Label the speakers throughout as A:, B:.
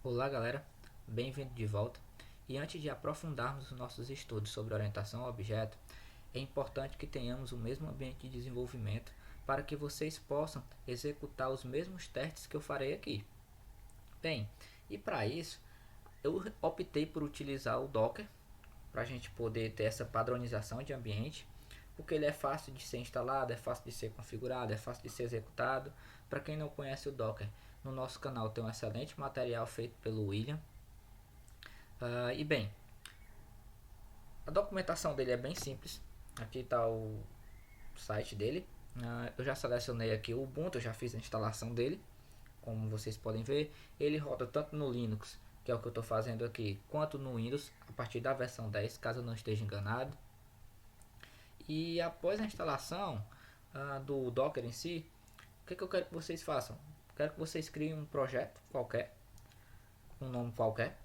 A: Olá galera, bem-vindo de volta. E antes de aprofundarmos os nossos estudos sobre orientação a objeto, é importante que tenhamos o mesmo ambiente de desenvolvimento para que vocês possam executar os mesmos testes que eu farei aqui. Bem, e para isso eu optei por utilizar o Docker para a gente poder ter essa padronização de ambiente, porque ele é fácil de ser instalado, é fácil de ser configurado, é fácil de ser executado. Para quem não conhece o Docker, no nosso canal tem um excelente material feito pelo William. E bem, a documentação dele é bem simples. Aqui está o site dele. Eu já selecionei aqui o Ubuntu, eu já fiz a instalação dele. Como vocês podem ver, ele roda tanto no Linux, que é o que eu estou fazendo aqui, quanto no Windows, a partir da versão 10, caso eu não esteja enganado. E após a instalação do Docker em si, o que eu quero que vocês façam? Quero que vocês criem um projeto qualquer, um nome qualquer.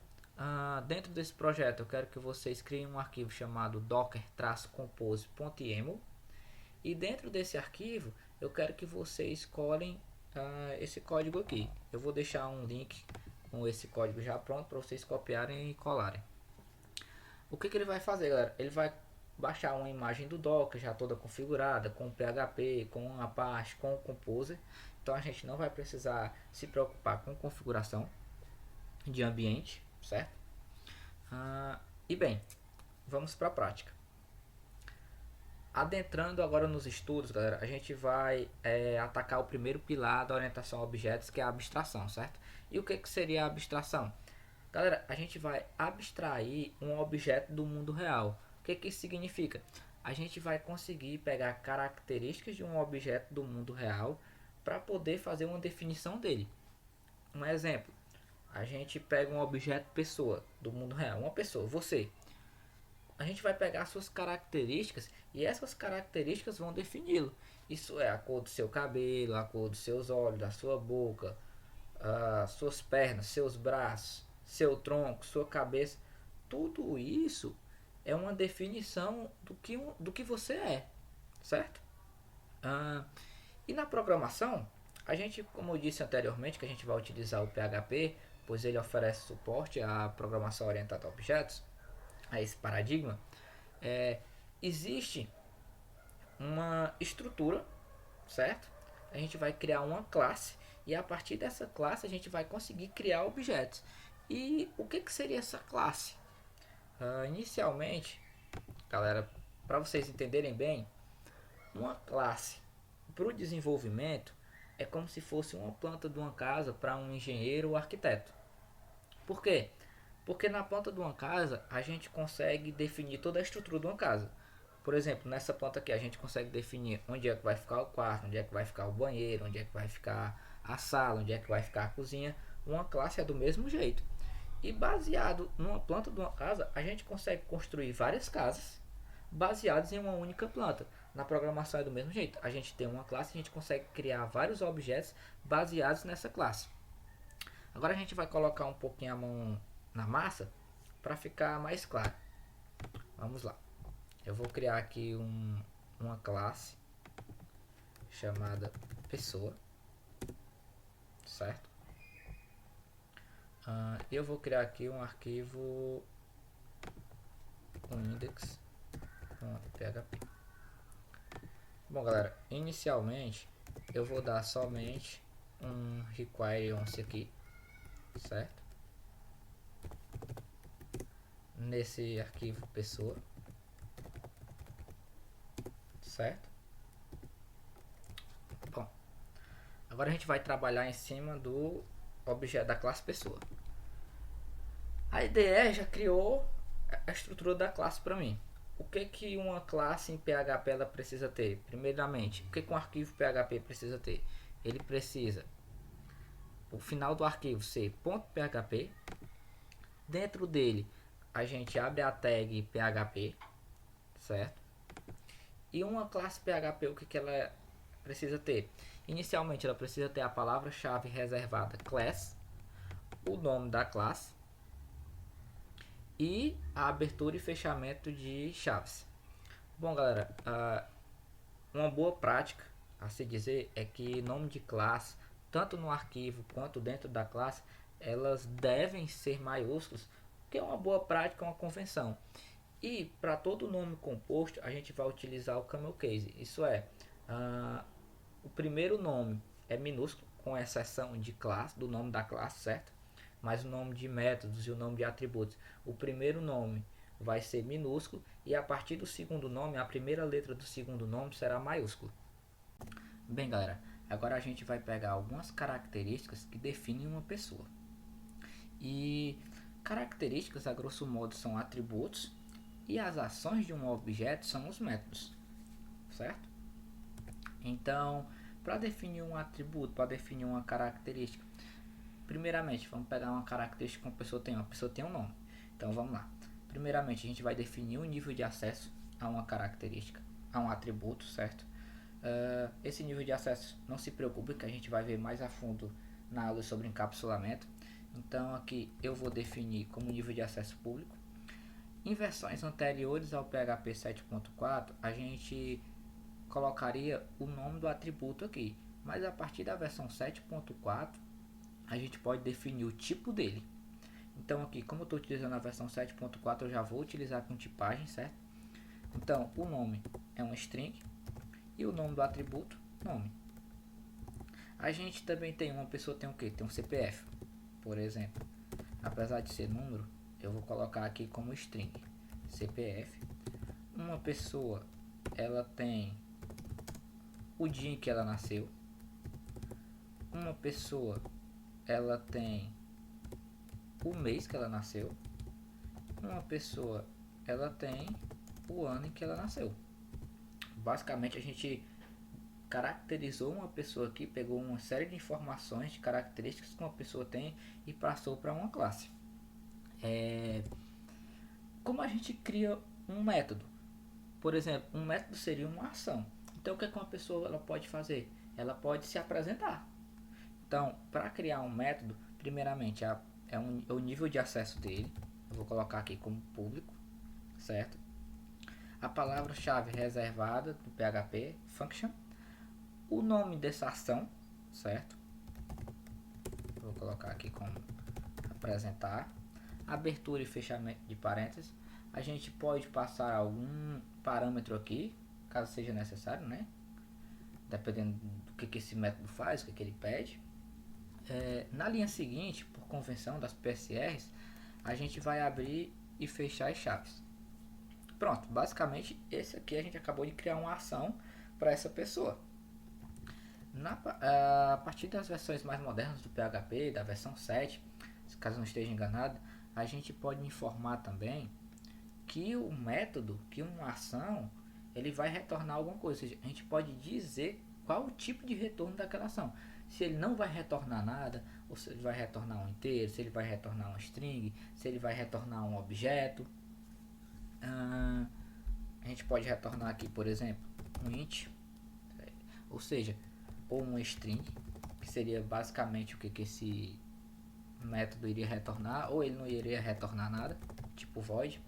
A: Dentro desse projeto eu quero que vocês criem um arquivo chamado docker-compose.yaml, e dentro desse arquivo eu quero que vocês colhem esse código aqui. Eu vou deixar um link com esse código já pronto para vocês copiarem e colarem. O que ele vai fazer, galera? Ele vai baixar uma imagem do Docker já toda configurada com PHP, com Apache, com o Composer. Então a gente não vai precisar se preocupar com configuração de ambiente, certo? E bem, vamos para a prática. Adentrando agora nos estudos, galera, a gente vai atacar o primeiro pilar da orientação a objetos, que é a abstração, certo? E o que seria a abstração? Galera, a gente vai abstrair um objeto do mundo real. O que isso significa? A gente vai conseguir pegar características de um objeto do mundo real para poder fazer uma definição dele. Um exemplo, a gente pega um objeto pessoa do mundo real, uma pessoa, você. A gente vai pegar suas características e essas características vão defini-lo. Isso é a cor do seu cabelo, a cor dos seus olhos, da sua boca, suas pernas, seus braços, seu tronco, sua cabeça. Tudo isso é uma definição do que você é, certo? E na programação, a gente, como eu disse anteriormente, que a gente vai utilizar o PHP, pois ele oferece suporte à programação orientada a objetos, a esse paradigma. é, Existe uma estrutura, certo? A gente vai criar uma classe e a partir dessa classe a gente vai conseguir criar objetos. E o que seria essa classe? Inicialmente, galera, para vocês entenderem bem, uma classe para o desenvolvimento é como se fosse uma planta de uma casa para um engenheiro ou arquiteto. Por quê? Porque na planta de uma casa a gente consegue definir toda a estrutura de uma casa. Por exemplo, nessa planta aqui a gente consegue definir onde é que vai ficar o quarto, onde é que vai ficar o banheiro, onde é que vai ficar a sala, onde é que vai ficar a cozinha. Uma classe é do mesmo jeito. E baseado numa planta de uma casa, a gente consegue construir várias casas baseadas em uma única planta. Na programação é do mesmo jeito. A gente tem uma classe e a gente consegue criar vários objetos baseados nessa classe. Agora a gente vai colocar um pouquinho a mão na massa para ficar mais claro. Vamos lá. Eu vou criar aqui uma classe chamada pessoa, certo? Eu vou criar aqui um arquivo com index.php. Bom, galera, inicialmente eu vou dar somente um require once aqui, certo? Nesse arquivo pessoa, certo? Bom, agora a gente vai trabalhar em cima do objeto da classe pessoa. A IDE já criou a estrutura da classe para mim. O que uma classe em PHP ela precisa ter? Primeiramente, o que um arquivo PHP precisa ter? Ele precisa o final do arquivo ser .php. Dentro dele a gente abre a tag PHP, certo? E uma classe PHP, o que ela precisa ter? Inicialmente ela precisa ter a palavra-chave reservada class, o nome da classe e a abertura e fechamento de chaves. Bom, galera, uma boa prática a se dizer é que nome de classe, tanto no arquivo quanto dentro da classe, elas devem ser maiúsculas, que é uma boa prática, uma convenção. E para todo nome composto, a gente vai utilizar o camel case. Isso é, ah, o primeiro nome é minúsculo, com exceção de classe, do nome da classe, certo? Mas o nome de métodos e o nome de atributos, o primeiro nome vai ser minúsculo e a partir do segundo nome, a primeira letra do segundo nome será maiúsculo. Bem, galera, agora a gente vai pegar algumas características que definem uma pessoa. E características, a grosso modo, são atributos e as ações de um objeto são os métodos, certo? Então, para definir um atributo, para definir uma característica, primeiramente, vamos pegar uma característica que uma pessoa tem um nome. Então, vamos lá. Primeiramente, a gente vai definir o nível de acesso a uma característica, a um atributo, certo? Esse nível de acesso, não se preocupe que a gente vai ver mais a fundo na aula sobre encapsulamento. Então, aqui eu vou definir como nível de acesso público. Em versões anteriores ao PHP 7.4, a gente colocaria o nome do atributo aqui, mas a partir da versão 7.4 a gente pode definir o tipo dele. Então aqui, como eu estou utilizando a versão 7.4, eu já vou utilizar com tipagem, certo? Então o nome é um string e o nome do atributo, nome. A gente também tem, uma pessoa tem o que? Tem um CPF, por exemplo. Apesar de ser número, eu vou colocar aqui como string, CPF. Uma pessoa, ela tem o dia em que ela nasceu. Uma pessoa, ela tem o mês que ela nasceu. Uma pessoa, ela tem o ano em que ela nasceu. Basicamente a gente caracterizou uma pessoa aqui, pegou uma série de informações, de características que uma pessoa tem e passou para uma classe. Como a gente cria um método? Por exemplo, um método seria uma ação. Então o que uma pessoa ela pode fazer? Ela pode se apresentar. Então, para criar um método, primeiramente é o nível de acesso dele. Eu vou colocar aqui como público, certo? A palavra-chave reservada do PHP, function. O nome dessa ação, certo? Eu vou colocar aqui como apresentar. Abertura e fechamento de parênteses. A gente pode passar algum parâmetro aqui, caso seja necessário, né? Dependendo do que esse método faz, o que ele pede. Na linha seguinte, por convenção das PSRs, a gente vai abrir e fechar as chaves. Pronto, basicamente esse aqui a gente acabou de criar uma ação para essa pessoa. A partir das versões mais modernas do PHP, da versão 7, caso não esteja enganado, a gente pode informar também que o método, que uma ação, ele vai retornar alguma coisa. Ou seja, a gente pode dizer qual o tipo de retorno daquela ação. Se ele não vai retornar nada, ou se ele vai retornar um inteiro, se ele vai retornar um string, se ele vai retornar um objeto. A gente pode retornar aqui, por exemplo, um int, ou seja, ou um string, que seria basicamente o que esse método iria retornar, ou ele não iria retornar nada, tipo void.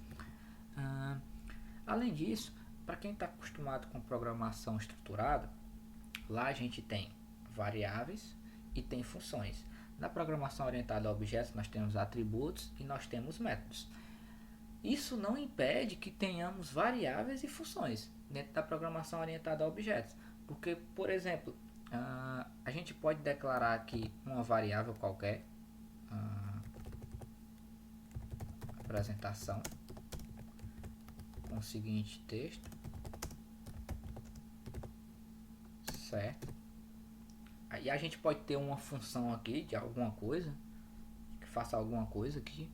A: Além disso, para quem está acostumado com programação estruturada, lá a gente tem variáveis e tem funções. Na programação orientada a objetos, nós temos atributos e nós temos métodos. Isso não impede que tenhamos variáveis e funções dentro da programação orientada a objetos. Porque, por exemplo, a gente pode declarar aqui uma variável qualquer, apresentação, com o seguinte texto, certo? Aí a gente pode ter uma função aqui de alguma coisa, que faça alguma coisa aqui.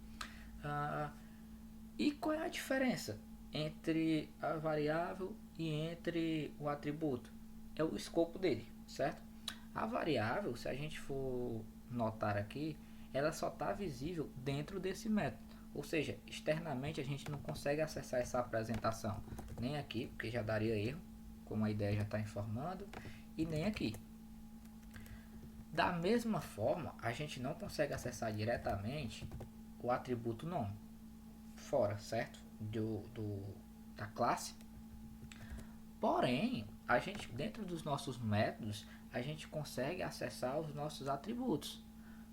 A: E qual é a diferença entre a variável e entre o atributo? É o escopo dele, certo? A variável, se a gente for notar aqui, ela só está visível dentro desse método. Ou seja, externamente a gente não consegue acessar essa apresentação. Nem aqui, porque já daria erro, como a ideia já está informando, e nem aqui. Da mesma forma, a gente não consegue acessar diretamente o atributo nome. Fora, certo? Da classe. Porém, a gente, dentro dos nossos métodos, a gente consegue acessar os nossos atributos.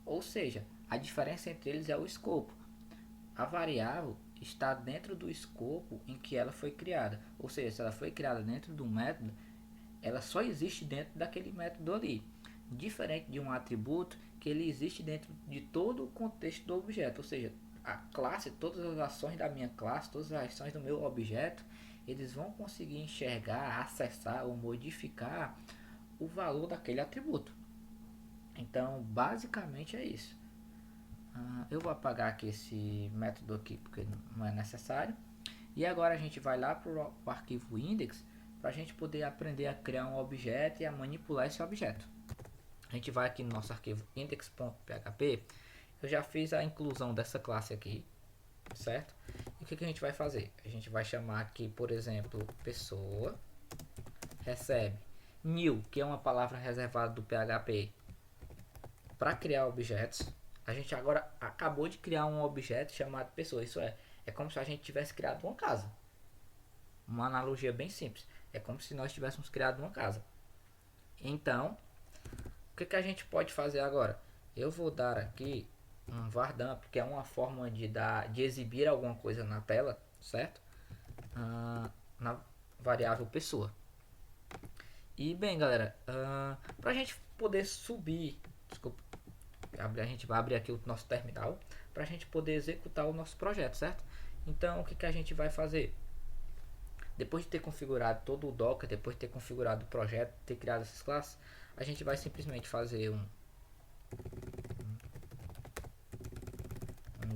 A: Ou seja, A diferença entre eles é o escopo. A variável está dentro do escopo em que ela foi criada. Ou seja, se ela foi criada dentro do método, ela só existe dentro daquele método ali. Diferente de um atributo que ele existe dentro de todo o contexto do objeto. Ou seja, a classe, todas as ações da minha classe, todas as ações do meu objeto, eles vão conseguir enxergar, acessar ou modificar o valor daquele atributo. Então, basicamente é isso. Eu vou apagar aqui esse método aqui porque não é necessário. E agora a gente vai lá para o arquivo index para a gente poder aprender a criar um objeto e a manipular esse objeto. A gente vai aqui no nosso arquivo index.php. Eu já fiz a inclusão dessa classe aqui, certo? E o que a gente vai fazer? A gente vai chamar aqui, por exemplo, pessoa recebe new, que é uma palavra reservada do PHP para criar objetos. A gente agora acabou de criar um objeto chamado pessoa. Isso é como se a gente tivesse criado uma casa. Uma analogia bem simples. É como se nós tivéssemos criado uma casa. Então, o que a gente pode fazer agora? Eu vou dar aqui um var dump, que é uma forma de exibir alguma coisa na tela, certo? Na variável pessoa. E bem, galera, para a gente poder subir, desculpa, a gente vai abrir aqui o nosso terminal para a gente poder executar o nosso projeto, certo? Então, o que a gente vai fazer? Depois de ter configurado todo o Docker, depois de ter configurado o projeto, ter criado essas classes, a gente vai simplesmente fazer um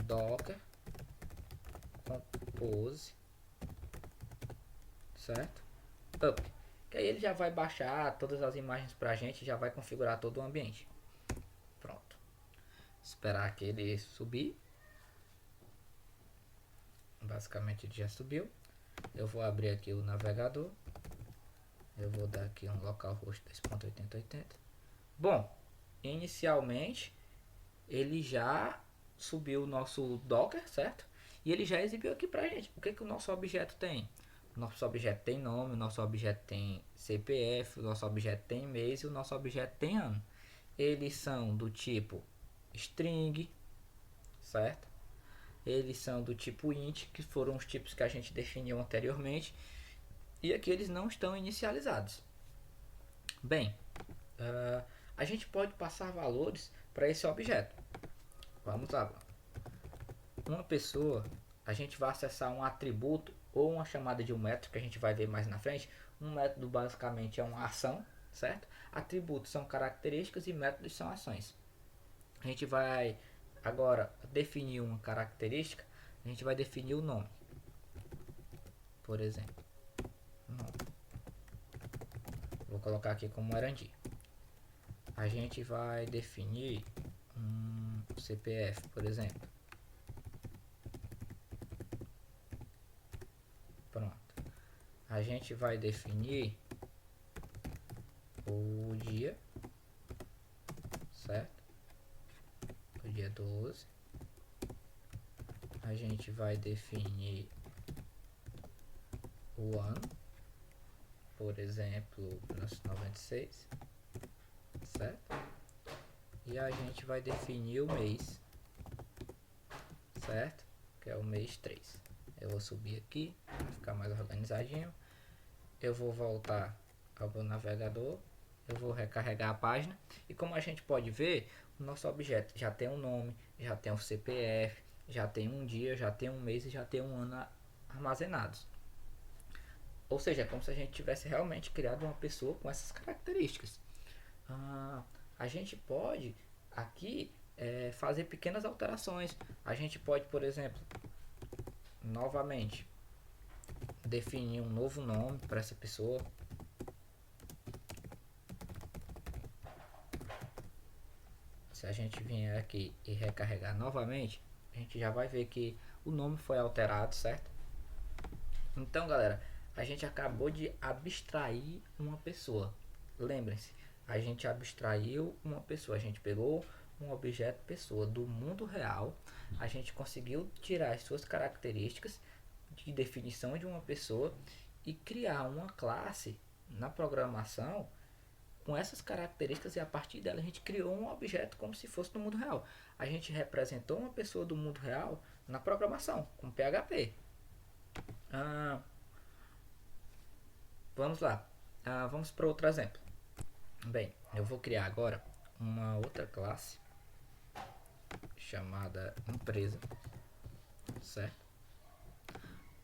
A: Docker compose, certo? Up, que aí ele já vai baixar todas as imagens para a gente, já vai configurar todo o ambiente. Pronto. Esperar que ele subir. Basicamente ele já subiu. Eu vou abrir aqui o navegador. Eu vou dar aqui um localhost 2.8080. Bom, inicialmente ele já subiu o nosso Docker, certo? E ele já exibiu aqui pra gente. O que o nosso objeto tem? O nosso objeto tem nome, o nosso objeto tem CPF, o nosso objeto tem mês e o nosso objeto tem ano. Eles são do tipo string, certo? Eles são do tipo int, que foram os tipos que a gente definiu anteriormente. E aqui eles não estão inicializados. Bem, a gente pode passar valores para esse objeto. Vamos lá. Uma pessoa, a gente vai acessar um atributo ou uma chamada de um método que a gente vai ver mais na frente. Um método basicamente é uma ação, certo? Atributos são características e métodos são ações. A gente vai agora definir uma característica. A gente vai definir o nome, por exemplo. Nome. Vou colocar aqui como Erandi. A gente vai definir um CPF, por exemplo. Pronto. A gente vai definir o dia, certo? O dia 12. A gente vai definir o ano, por exemplo, 1996, certo? E a gente vai definir o mês, certo? Que é o mês 3. Eu vou subir aqui, para ficar mais organizadinho. Eu vou voltar ao meu navegador. Eu vou recarregar a página. E como a gente pode ver, o nosso objeto já tem um nome, já tem um CPF, já tem um dia, já tem um mês e já tem um ano armazenados. Ou seja, é como se a gente tivesse realmente criado uma pessoa com essas características. A gente pode aqui fazer pequenas alterações. A gente pode, por exemplo, novamente definir um novo nome para essa pessoa. Se a gente vier aqui e recarregar novamente, a gente já vai ver que o nome foi alterado, certo? Então, galera, a gente acabou de abstrair uma pessoa. Lembrem-se, a gente abstraiu uma pessoa. A gente pegou um objeto pessoa do mundo real. A gente conseguiu tirar as suas características de definição de uma pessoa e criar uma classe na programação com essas características, e a partir dela a gente criou um objeto como se fosse no mundo real. a gente representou uma pessoa do mundo real na programação, com PHP. Ah, vamos lá. Vamos para outro exemplo. Bem, eu vou criar agora uma outra classe chamada empresa, certo?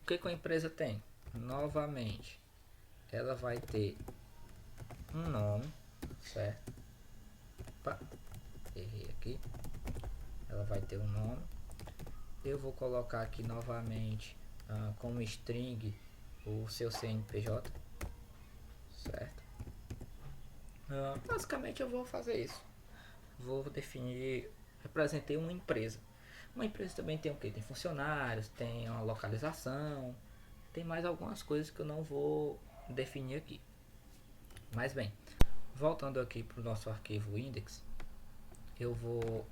A: O que a empresa tem? Novamente, ela vai ter um nome, certo? Opa, errei aqui. Ela vai ter um nome. Eu vou colocar aqui novamente como string o seu CNPJ, certo? Basicamente eu vou fazer isso. Vou definir, representei uma empresa. Uma empresa também tem o que? Tem funcionários, tem uma localização, tem mais algumas coisas que eu não vou definir aqui. Mas bem, voltando aqui para o nosso arquivo index, eu vou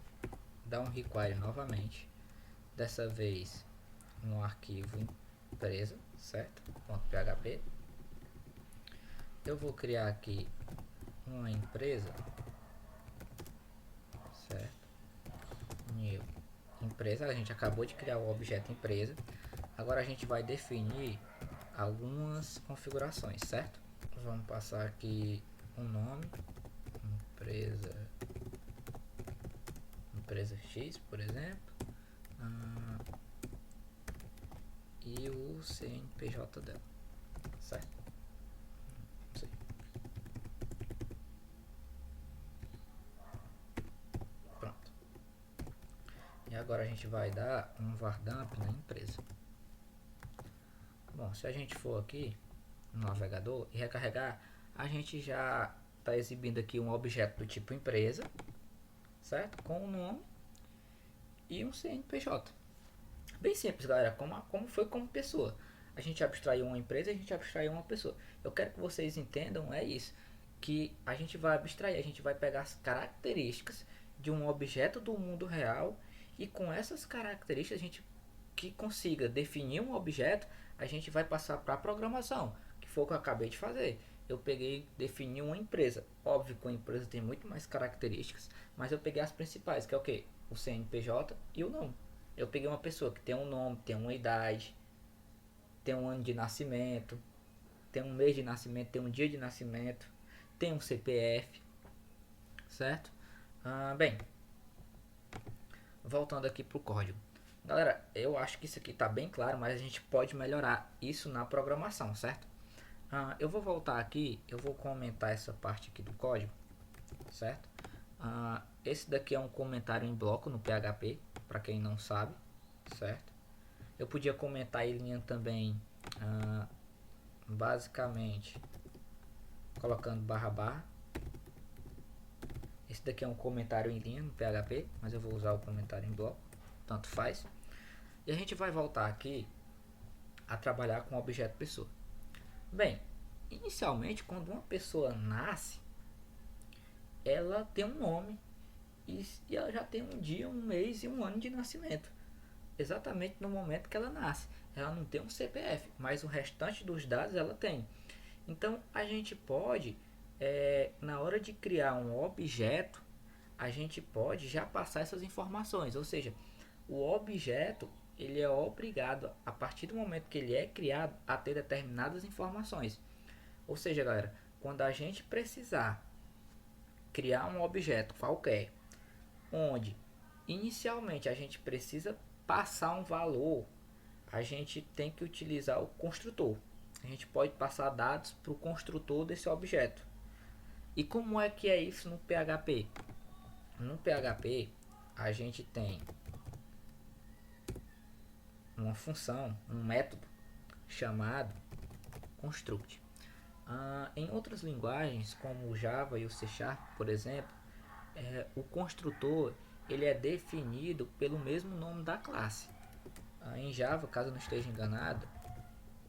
A: dar um require novamente, dessa vez no arquivo empresa, certo? .php. Eu vou criar aqui uma empresa, certo? New empresa, a gente acabou de criar o objeto empresa. Agora a gente vai definir algumas configurações, certo? Vamos passar aqui um nome, empresa X, por exemplo, e o CNPJ dela, certo? Sim. Pronto. E agora a gente vai dar um vardamp na empresa. Bom, se a gente for aqui no navegador e recarregar, a gente já está exibindo aqui um objeto do tipo empresa, certo? Com o nome e um CNPJ. Bem simples, galera, como foi como pessoa. A gente abstraiu uma empresa, a gente abstraiu uma pessoa. Eu quero que vocês entendam, é isso, que a gente vai abstrair, a gente vai pegar as características de um objeto do mundo real e com essas características a gente que consiga definir um objeto, a gente vai passar para a programação, que foi o que eu acabei de fazer. Eu peguei, defini uma empresa. Óbvio que uma empresa tem muito mais características, mas eu peguei as principais, que é o que? O CNPJ e o nome. Eu peguei uma pessoa que tem um nome, tem uma idade, tem um ano de nascimento, tem um mês de nascimento, tem um dia de nascimento, tem um CPF, certo? Bem, voltando aqui para o código. Galera, eu acho que isso aqui está bem claro, mas a gente pode melhorar isso na programação, certo? Eu vou voltar aqui, eu vou comentar essa parte aqui do código, certo? Esse daqui é um comentário em bloco no PHP, para quem não sabe, certo? Eu podia comentar em linha também, basicamente, colocando //. Esse daqui é um comentário em linha no PHP, mas eu vou usar o comentário em bloco, tanto faz. E a gente vai voltar aqui a trabalhar com o objeto pessoa. Bem, inicialmente, quando uma pessoa nasce, ela tem um nome e ela já tem um dia, um mês e um ano de nascimento. Exatamente no momento que ela nasce. Ela não tem um CPF, mas o restante dos dados ela tem. Então a gente pode, na hora de criar um objeto, a gente pode já passar essas informações. Ou seja, o objeto ele é obrigado, a partir do momento que ele é criado, a ter determinadas informações. Ou seja, galera, quando a gente precisar criar um objeto qualquer, onde inicialmente a gente precisa passar um valor, a gente tem que utilizar o construtor. A gente pode passar dados para o construtor desse objeto. E como é que é isso no PHP? No PHP a gente tem uma função, um método chamado construct. Em outras linguagens como o Java e o C Sharp, por exemplo, o construtor ele é definido pelo mesmo nome da classe. Em Java, caso eu não esteja enganado,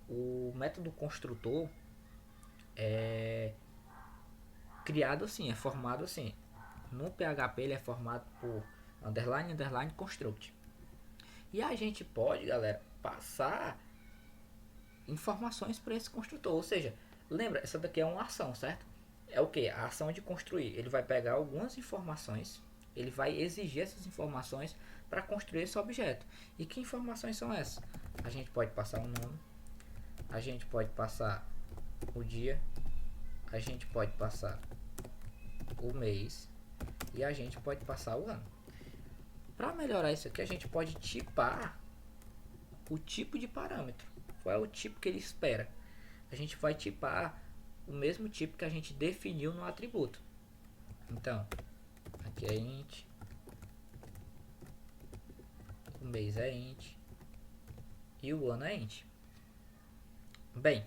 A: o método construtor é criado assim, é formado assim. No PHP ele é formado por underline, underline, construct. E a gente pode, galera, passar informações para esse construtor. Ou seja, lembra, essa daqui é uma ação, certo? É o que? A ação de construir. Ele vai pegar algumas informações Ele vai exigir essas informações para construir esse objeto. E que informações são essas? A gente pode passar o nome, a gente pode passar o dia, a gente pode passar o mês e a gente pode passar o ano. Para melhorar isso aqui, a gente pode tipar o tipo de parâmetro. Qual é o tipo que ele espera? A gente vai tipar o mesmo tipo que a gente definiu no atributo. Então, aqui é int, o mês é int e o ano é int. Bem,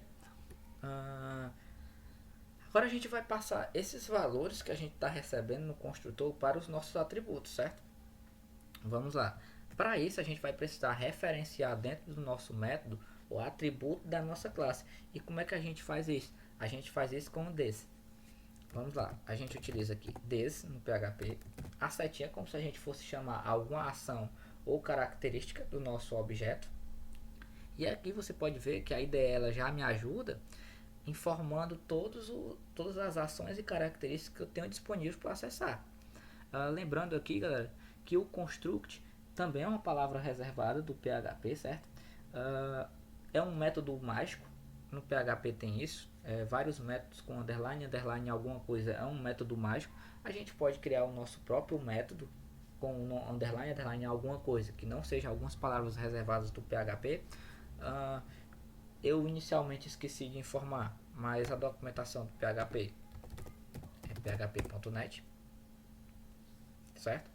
A: agora a gente vai passar esses valores que a gente está recebendo no construtor para os nossos atributos, certo? Vamos lá. Para isso, a gente vai precisar referenciar dentro do nosso método o atributo da nossa classe. E como é que a gente faz isso? A gente faz isso com o this. Vamos lá. A gente utiliza aqui this no PHP. A setinha é como se a gente fosse chamar alguma ação ou característica do nosso objeto. E aqui você pode ver que a IDE ela já me ajuda informando todas as ações e características que eu tenho disponíveis para acessar. Lembrando aqui, galera, que o construct também é uma palavra reservada do PHP, certo? É um método mágico. No PHP tem isso. Vários métodos com underline, underline alguma coisa é um método mágico. A gente pode criar o nosso próprio método com underline, underline alguma coisa que não seja algumas palavras reservadas do PHP. Eu inicialmente esqueci de informar, mas a documentação do PHP é php.net, certo?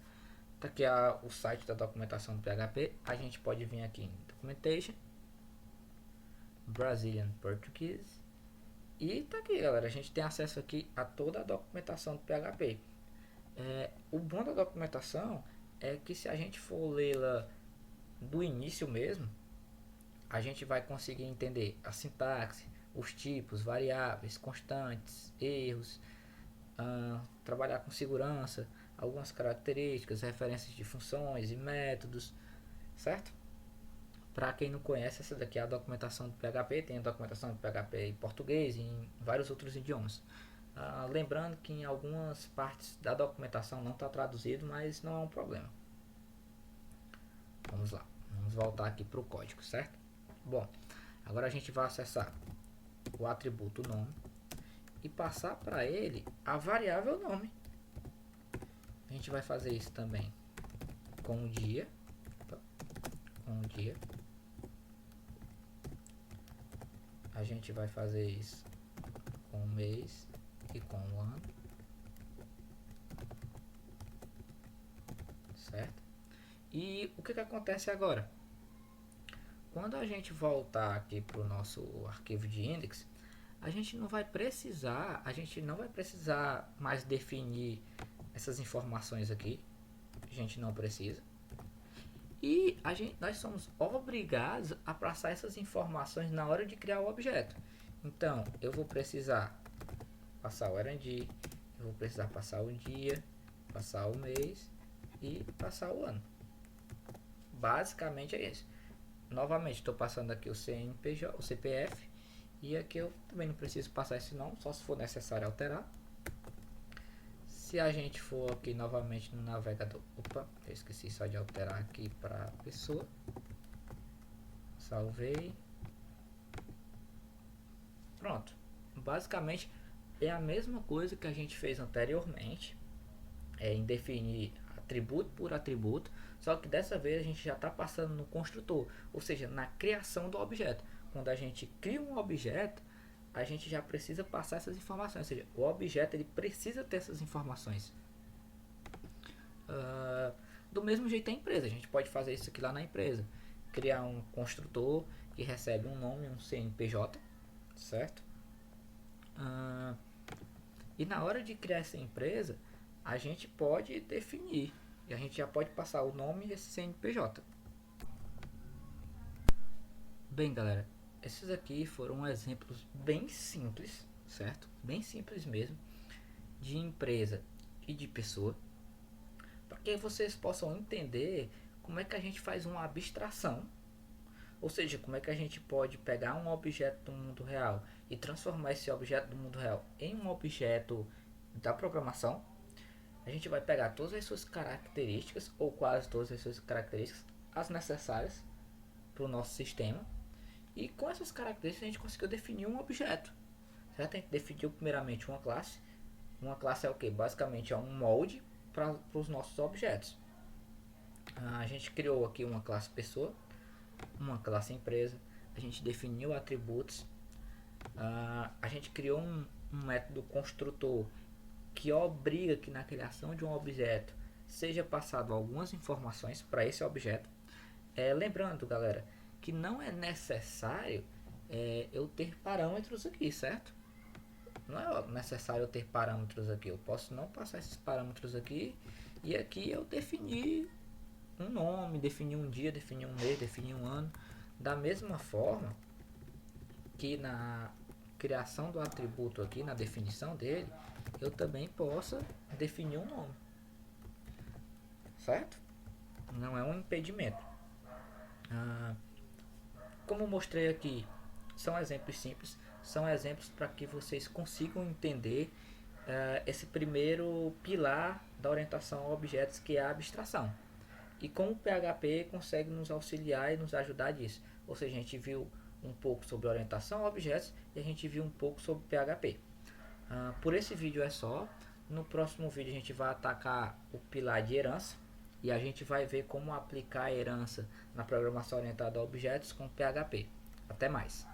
A: Tá aqui o site da documentação do PHP. A gente pode vir aqui em Documentation, Brazilian Portuguese, e tá aqui, galera. A gente tem acesso aqui a toda a documentação do PHP. O bom da documentação é que se a gente for lê-la do início mesmo, a gente vai conseguir entender a sintaxe, os tipos, variáveis, constantes, erros, trabalhar com segurança, algumas características, referências de funções e métodos, certo? Para quem não conhece, essa daqui é a documentação do PHP. Tem a documentação do PHP em português e em vários outros idiomas. Lembrando que em algumas partes da documentação não está traduzido, mas não é um problema. Vamos lá, vamos voltar aqui para o código, certo? Bom, agora a gente vai acessar o atributo nome e passar para ele a variável nome. A gente vai fazer isso também com o dia, a gente vai fazer isso com o mês e com o ano, certo? E o que acontece agora? Quando a gente voltar aqui para o nosso arquivo de index, a gente não vai precisar mais definir essas informações aqui. A gente não precisa. E nós somos obrigados a passar essas informações na hora de criar o objeto. Então, eu vou precisar passar o R&D, eu vou precisar passar o dia, passar o mês e passar o ano. Basicamente é isso. Novamente, estou passando aqui o CNPJ, o CPF, e aqui eu também não preciso passar esse nome, só se for necessário alterar. Se a gente for aqui novamente no navegador, opa, eu esqueci só de alterar aqui para pessoa, salvei, pronto. Basicamente é a mesma coisa que a gente fez anteriormente, em definir atributo por atributo, só que dessa vez a gente já está passando no construtor, ou seja, na criação do objeto. Quando a gente cria um objeto, a gente já precisa passar essas informações, ou seja, o objeto ele precisa ter essas informações. Do mesmo jeito a empresa, a gente pode fazer isso aqui lá na empresa, criar um construtor que recebe um nome, um CNPJ, certo? E na hora de criar essa empresa, a gente pode definir, e a gente já pode passar o nome e esse CNPJ. Bem, galera, esses aqui foram exemplos bem simples, certo? Bem simples mesmo, de empresa e de pessoa, para que vocês possam entender como é que a gente faz uma abstração, ou seja, como é que a gente pode pegar um objeto do mundo real e transformar esse objeto do mundo real em um objeto da programação. A gente vai pegar todas as suas características, ou quase todas as suas características, as necessárias para o nosso sistema. E com essas características a gente conseguiu definir um objeto. Certo? A gente definiu primeiramente uma classe. Uma classe é o que? Basicamente é um molde para os nossos objetos. A gente criou aqui uma classe pessoa, uma classe empresa, a gente definiu atributos, a gente criou um método construtor que obriga que na criação de um objeto seja passado algumas informações para esse objeto. Lembrando, galera, que não é necessário eu ter parâmetros aqui, certo? Não é necessário eu ter parâmetros aqui. Eu posso não passar esses parâmetros aqui e aqui eu definir um nome, definir um dia, definir um mês, definir um ano. Da mesma forma que na criação do atributo aqui, na definição dele, eu também possa definir um nome. Certo? Não é um impedimento. Como mostrei aqui, são exemplos simples, são exemplos para que vocês consigam entender esse primeiro pilar da orientação a objetos, que é a abstração. E como o PHP consegue nos auxiliar e nos ajudar disso. Ou seja, a gente viu um pouco sobre orientação a objetos e a gente viu um pouco sobre PHP. Por esse vídeo é só. No próximo vídeo a gente vai atacar o pilar de herança e a gente vai ver como aplicar a herança na programação orientada a objetos com PHP. Até mais!